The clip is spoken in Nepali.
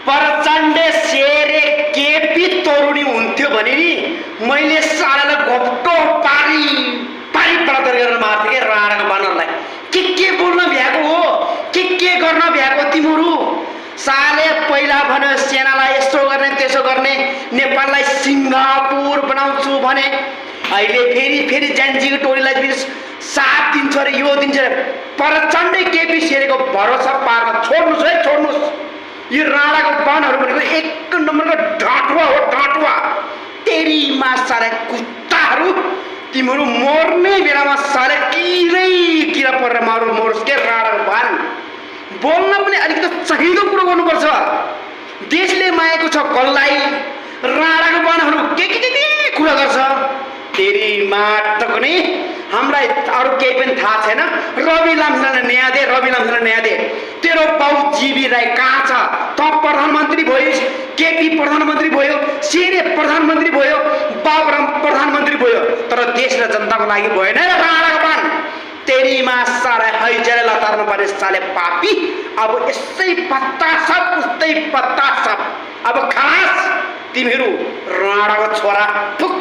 प्रचण्ड शेरे केपी तरुणी हुन्थ्यो भने नि मैले सालालाई घोप्टो पारी पारी बलात्कार गरेर मार्थेँ के राणाको बानरलाई। के बोल्न भ्याएको हो, के गर्न भ्याएको तिमीहरू? साले पहिला भन्यो सेनालाई यस्तो गर्ने त्यसो गर्ने, नेपाललाई सिङ्गापुर बनाउँछु भने अहिले फेरि ज्यान्जीको टोलीलाई फेरि साथ दिन्छ अरे, यो दिन्छ अरे। प्रचण्डै केपी शेरेको भरोसा पार्न छोड्नुहोस् है, छोड्नुहोस्। यो राणाको बानहरू भनेको एक नम्बरको ढाँटुवा हो, ढाँटुवा। तेरी मा साले कुत्ताहरू, तिमीहरू मर्ने बेलामा साले किरा परेर मरोस् के राणाको बान। बोल्न पनि अलिकति सहिलो कुरो गर्नुपर्छ। देशले मागेको छ कसलाई? राणाको बानहरू के कुरा गर्छ? तेरी माटको नि हामीलाई अरू केही पनि थाहा छैन। रवि लामिछानेलाई न्याय दे, रवि लामिछानेलाई न्याय दे। तेरो बाउ जीवी राई कहाँ छ? त प्रधानमन्त्री भयो, केपी प्रधानमन्त्री भयो, शेरे प्रधानमन्त्री भयो, बाबुराम प्रधानमन्त्री भयो, तर देश र जनताको लागि भएन राणाको बान। तेरी मा साले हैजले लतार्नु पर्ने साले पापी। अब यसै पत्ता सब उस्तै पत्ता सब। अब खास तिमीहरू राणाको छोरा फुक